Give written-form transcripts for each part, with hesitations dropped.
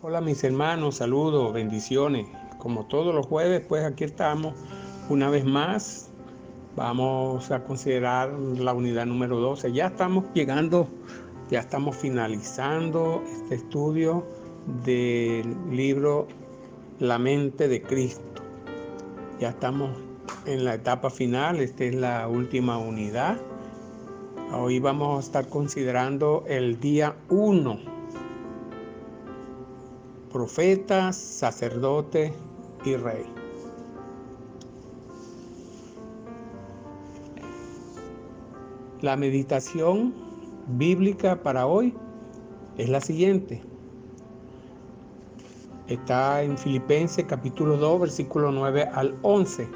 Hola mis hermanos, saludos, bendiciones. Como todos los jueves, pues aquí estamos una vez más. Vamos a considerar la unidad número 12. Ya estamos llegando, ya estamos finalizando este estudio del libro La mente de Cristo. Ya estamos en la etapa final, esta es la última unidad. Hoy vamos a estar considerando el día 1. Profeta, sacerdote y rey. La meditación bíblica para hoy es la siguiente. Está en Filipenses capítulo 2, versículo 9 al 11.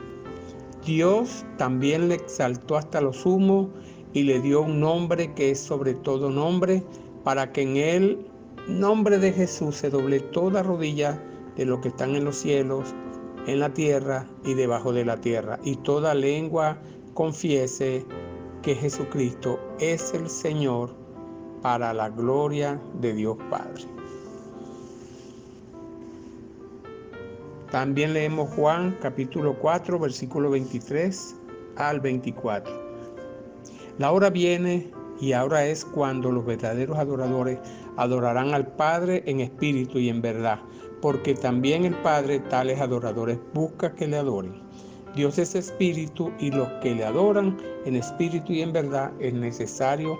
Dios también le exaltó hasta lo sumo y le dio un nombre que es sobre todo nombre, para que en el nombre de Jesús se doble toda rodilla de los que están en los cielos, en la tierra y debajo de la tierra, y toda lengua confiese que Jesucristo es el Señor, para la gloria de Dios Padre. También leemos Juan capítulo 4, versículo 23 al 24. La hora viene y ahora es cuando los verdaderos adoradores adorarán al Padre en espíritu y en verdad, porque también el Padre tales adoradores busca que le adoren. Dios es espíritu y los que le adoran en espíritu y en verdad es necesario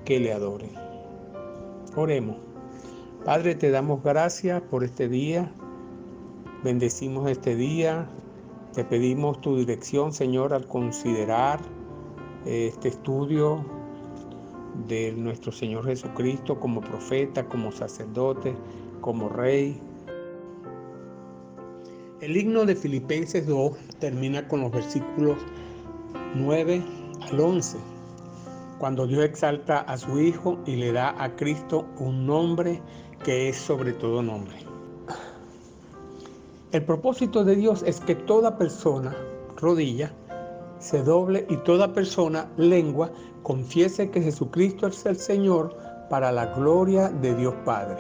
que le adoren. Oremos. Padre, te damos gracias por este día. Bendecimos este día. Te pedimos tu dirección, Señor, al considerar este estudio de nuestro Señor Jesucristo como profeta, como sacerdote, como rey. El himno de Filipenses 2 termina con los versículos 9 al 11, cuando Dios exalta a su Hijo y le da a Cristo un nombre que es sobre todo nombre. El propósito de Dios es que toda persona, rodilla, se doble y toda persona, lengua, confiese que Jesucristo es el Señor, para la gloria de Dios Padre.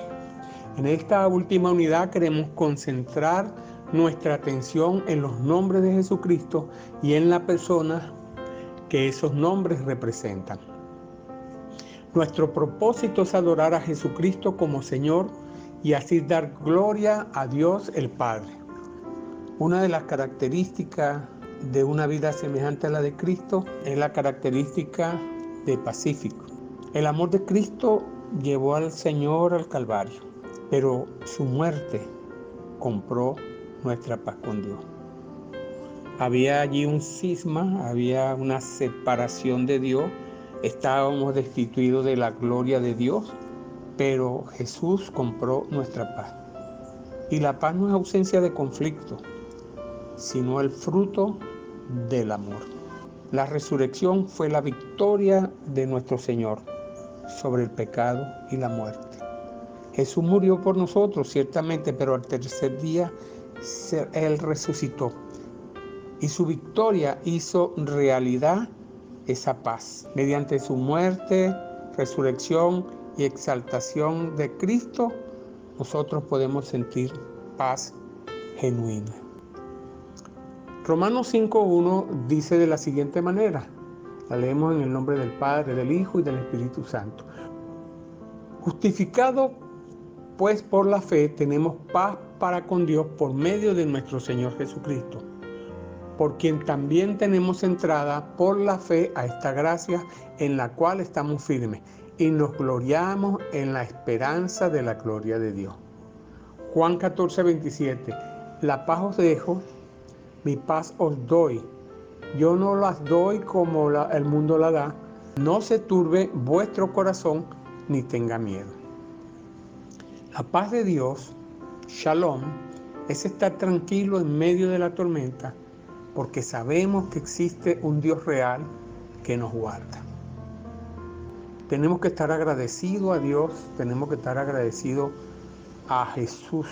En esta última unidad queremos concentrar nuestra atención en los nombres de Jesucristo y en la persona que esos nombres representan. Nuestro propósito es adorar a Jesucristo como Señor y así dar gloria a Dios el Padre. Una de las características de una vida semejante a la de Cristo es la característica de pacífico. El amor de Cristo llevó al Señor al Calvario, pero su muerte compró nuestra paz con Dios. Había allí un cisma, había una separación de Dios, estábamos destituidos de la gloria de Dios, pero Jesús compró nuestra paz. Y la paz no es ausencia de conflicto, sino el fruto del amor. La resurrección fue la victoria de nuestro Señor sobre el pecado y la muerte. Jesús murió por nosotros, ciertamente, pero al tercer día Él resucitó. Y su victoria hizo realidad esa paz. Mediante su muerte, resurrección y exaltación de Cristo, nosotros podemos sentir paz genuina. Romanos 5:1 dice de la siguiente manera, la leemos en el nombre del Padre, del Hijo y del Espíritu Santo. Justificado pues por la fe, tenemos paz para con Dios por medio de nuestro Señor Jesucristo, por quien también tenemos entrada por la fe a esta gracia en la cual estamos firmes y nos gloriamos en la esperanza de la gloria de Dios. Juan 14:27, la paz os dejo, mi paz os doy. Yo no las doy como el mundo la da. No se turbe vuestro corazón ni tenga miedo. La paz de Dios, Shalom, es estar tranquilo en medio de la tormenta, porque sabemos que existe un Dios real que nos guarda. Tenemos que estar agradecidos a Dios, tenemos que estar agradecidos a Jesús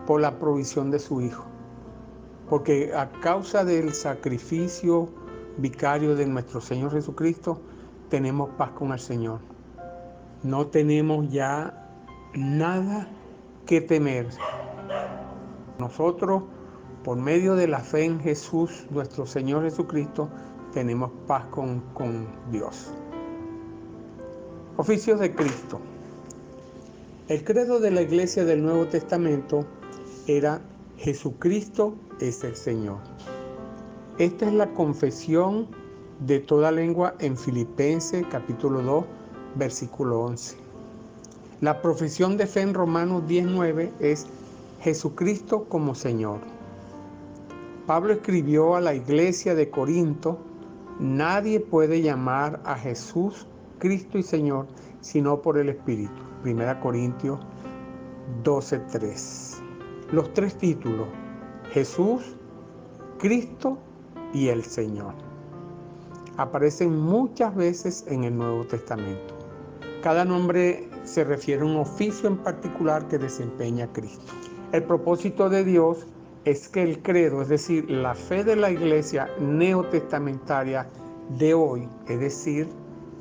por la provisión de su Hijo. Porque a causa del sacrificio vicario de nuestro Señor Jesucristo, tenemos paz con el Señor. No tenemos ya nada que temer. Nosotros, por medio de la fe en Jesús, nuestro Señor Jesucristo, tenemos paz con Dios. Oficios de Cristo. El credo de la Iglesia del Nuevo Testamento era: Jesucristo es el Señor. Esta es la confesión de toda lengua en Filipenses capítulo 2, versículo 11. La profesión de fe en Romanos 10:9 es: Jesucristo como Señor. Pablo escribió a la iglesia de Corinto: nadie puede llamar a Jesús Cristo y Señor sino por el Espíritu. 1 Corintios 12:3. Los tres títulos: Jesús, Cristo y el Señor, aparecen muchas veces en el Nuevo Testamento. Cada nombre se refiere a un oficio en particular que desempeña Cristo. El propósito de Dios es que el credo, es decir, la fe de la iglesia neotestamentaria de hoy, es decir,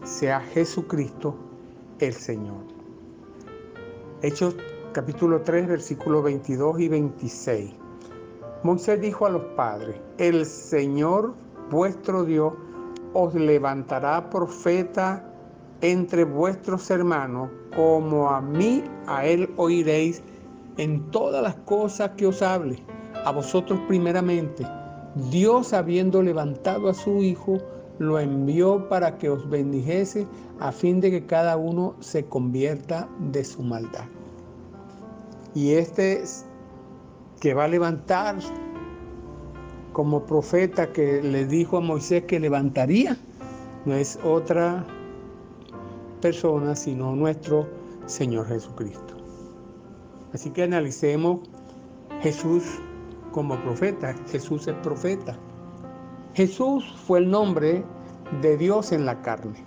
sea Jesucristo el Señor. Hechos capítulo 3, versículos 22 y 26. Moisés dijo a los padres: el Señor vuestro Dios os levantará profeta entre vuestros hermanos, como a mí, a él oiréis en todas las cosas que os hable. A vosotros primeramente, Dios, habiendo levantado a su Hijo, lo envió para que os bendijese, a fin de que cada uno se convierta de su maldad. Y este que va a levantar como profeta, que le dijo a Moisés que levantaría, no es otra persona sino nuestro Señor Jesucristo. Así que analicemos Jesús como profeta. Jesús es profeta. Jesús fue el nombre de Dios en la carne.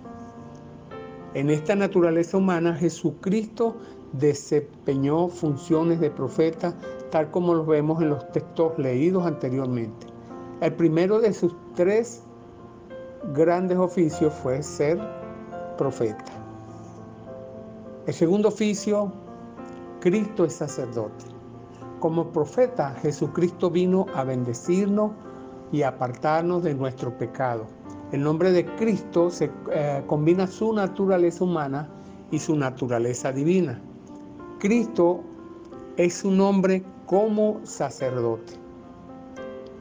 En esta naturaleza humana, Jesucristo desempeñó funciones de profeta, tal como los vemos en los textos leídos anteriormente. El primero de sus tres grandes oficios fue ser profeta. El segundo oficio, Cristo es sacerdote. Como profeta, Jesucristo vino a bendecirnos y a apartarnos de nuestro pecado. El nombre de Cristo se combina su naturaleza humana y su naturaleza divina. Cristo es un nombre como sacerdote.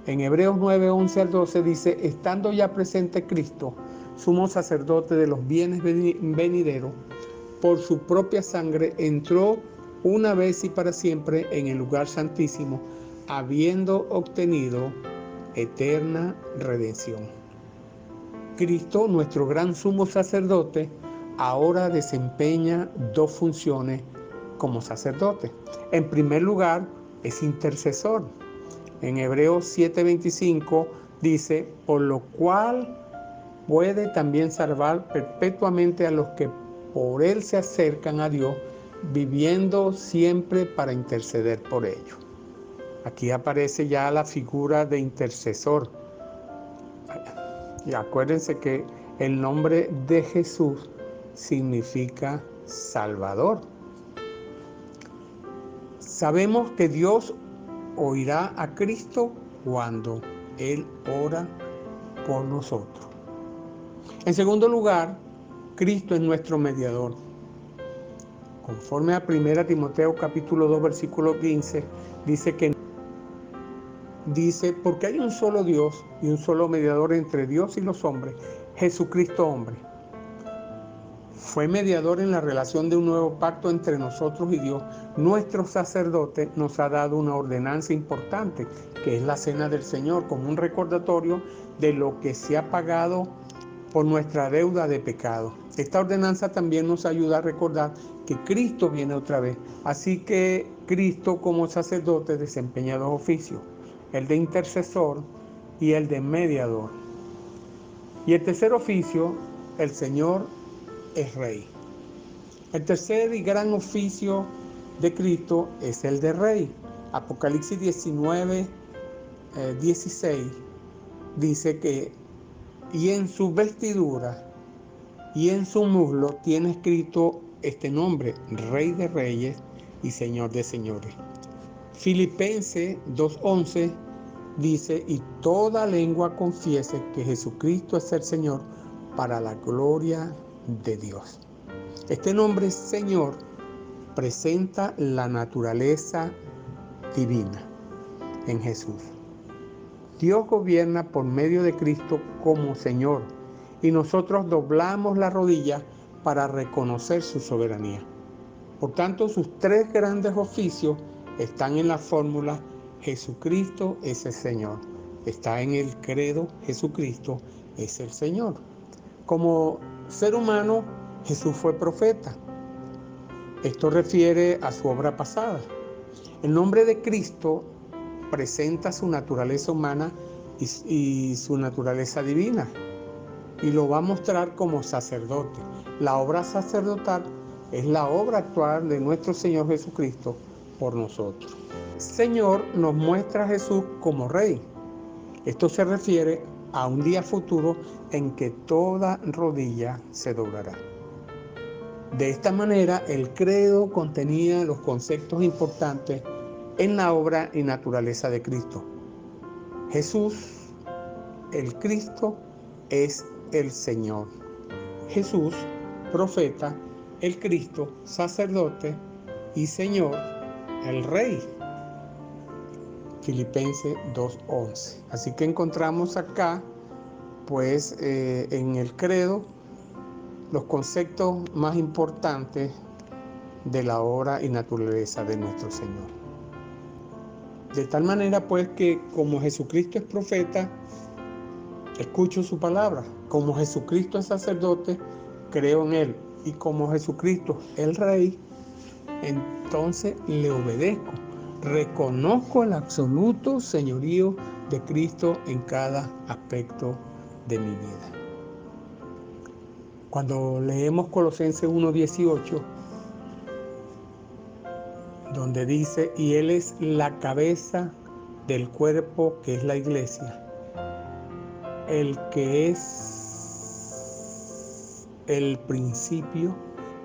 En Hebreos 9, 11 al 12 dice: estando ya presente Cristo, sumo sacerdote de los bienes venideros, por su propia sangre entró una vez y para siempre en el lugar santísimo, habiendo obtenido eterna redención. Cristo, nuestro gran sumo sacerdote, ahora desempeña dos funciones como sacerdote. En primer lugar, es intercesor. En Hebreos 7:25 dice: por lo cual puede también salvar perpetuamente a los que por él se acercan a Dios, viviendo siempre para interceder por ellos. Aquí aparece ya la figura de intercesor. Y acuérdense que el nombre de Jesús significa Salvador. Sabemos que Dios oirá a Cristo cuando Él ora por nosotros. En segundo lugar, Cristo es nuestro mediador. Conforme a 1 Timoteo capítulo 2, versículo 15, dice: porque hay un solo Dios y un solo mediador entre Dios y los hombres, Jesucristo hombre. Fue mediador en la relación de un nuevo pacto entre nosotros y Dios. Nuestro sacerdote nos ha dado una ordenanza importante, que es la cena del Señor, como un recordatorio de lo que se ha pagado por nuestra deuda de pecado. Esta ordenanza también nos ayuda a recordar que Cristo viene otra vez. Así que Cristo como sacerdote desempeña dos oficios: el de intercesor y el de mediador. Y el tercer oficio, el Señor es Rey. El tercer y gran oficio de Cristo es el de Rey. Apocalipsis 19, 16 dice que: y en su vestidura y en su muslo tiene escrito este nombre, Rey de Reyes y Señor de Señores. Filipenses 2:11 dice, y toda lengua confiese que Jesucristo es el Señor para la gloria de Dios. Este nombre Señor presenta la naturaleza divina en Jesús. Dios gobierna por medio de Cristo como Señor y nosotros doblamos la rodilla para reconocer su soberanía. Por tanto, sus tres grandes oficios están en la fórmula Jesucristo es el Señor. Está en el credo Jesucristo es el Señor. Como ser humano, Jesús fue profeta. Esto refiere a su obra pasada. El nombre de Cristo presenta su naturaleza humana y su naturaleza divina. Y lo va a mostrar como sacerdote. La obra sacerdotal es la obra actual de nuestro Señor Jesucristo por nosotros. Señor nos muestra a Jesús como Rey. Esto se refiere a un día futuro en que toda rodilla se doblará. De esta manera, el credo contenía los conceptos importantes en la obra y naturaleza de Cristo. Jesús, el Cristo, es el Señor. Jesús, profeta, el Cristo, sacerdote y Señor, el Rey. Filipenses 2:11. Así que encontramos acá, pues, en el credo, los conceptos más importantes de la obra y naturaleza de nuestro Señor. De tal manera, pues, que como Jesucristo es profeta, escucho su palabra. Como Jesucristo es sacerdote, creo en Él. Y como Jesucristo es el Rey, entonces le obedezco. Reconozco el absoluto señorío de Cristo en cada aspecto de mi vida. Cuando leemos Colosenses 1:18, donde dice, y Él es la cabeza del cuerpo que es la iglesia, el que es el principio,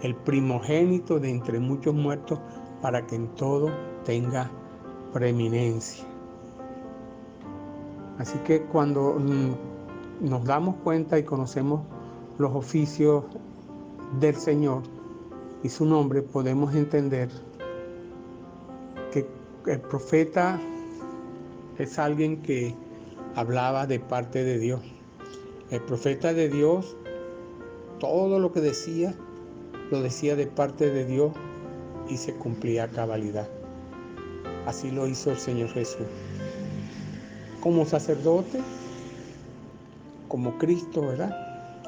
el primogénito de entre muchos muertos, para que en todo tenga preeminencia. Así que cuando nos damos cuenta y conocemos los oficios del Señor y su nombre, podemos entender que el profeta es alguien que hablaba de parte de Dios. El profeta de Dios, todo lo que decía, lo decía de parte de Dios y se cumplía a cabalidad. Así lo hizo el Señor Jesús. Como sacerdote, como Cristo, ¿verdad?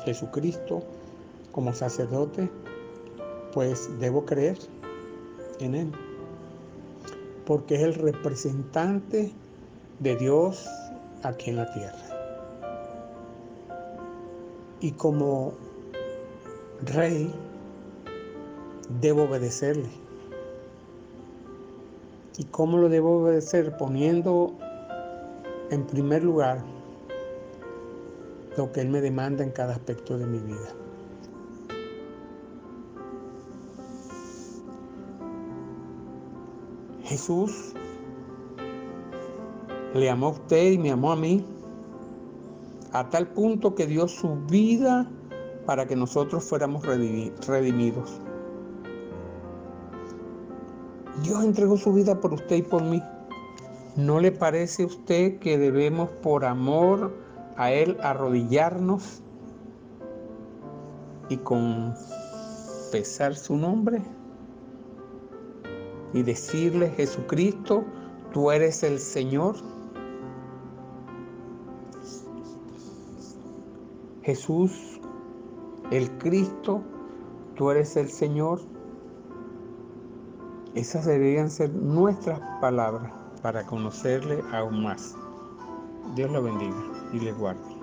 Jesucristo, como sacerdote, pues debo creer en Él, porque es el representante de Dios aquí en la tierra. Y como Rey, debo obedecerle. ¿Y cómo lo debo obedecer? Poniendo en primer lugar lo que Él me demanda en cada aspecto de mi vida. Jesús le amó a usted y me amó a mí, a tal punto que dio su vida para que nosotros fuéramos redimidos. Dios entregó su vida por usted y por mí. ¿No le parece a usted que debemos, por amor a Él, arrodillarnos y confesar su nombre? Y decirle, Jesucristo, tú eres el Señor. Jesús, el Cristo, tú eres el Señor. Esas deberían ser nuestras palabras para conocerle aún más. Dios lo bendiga y le guarde.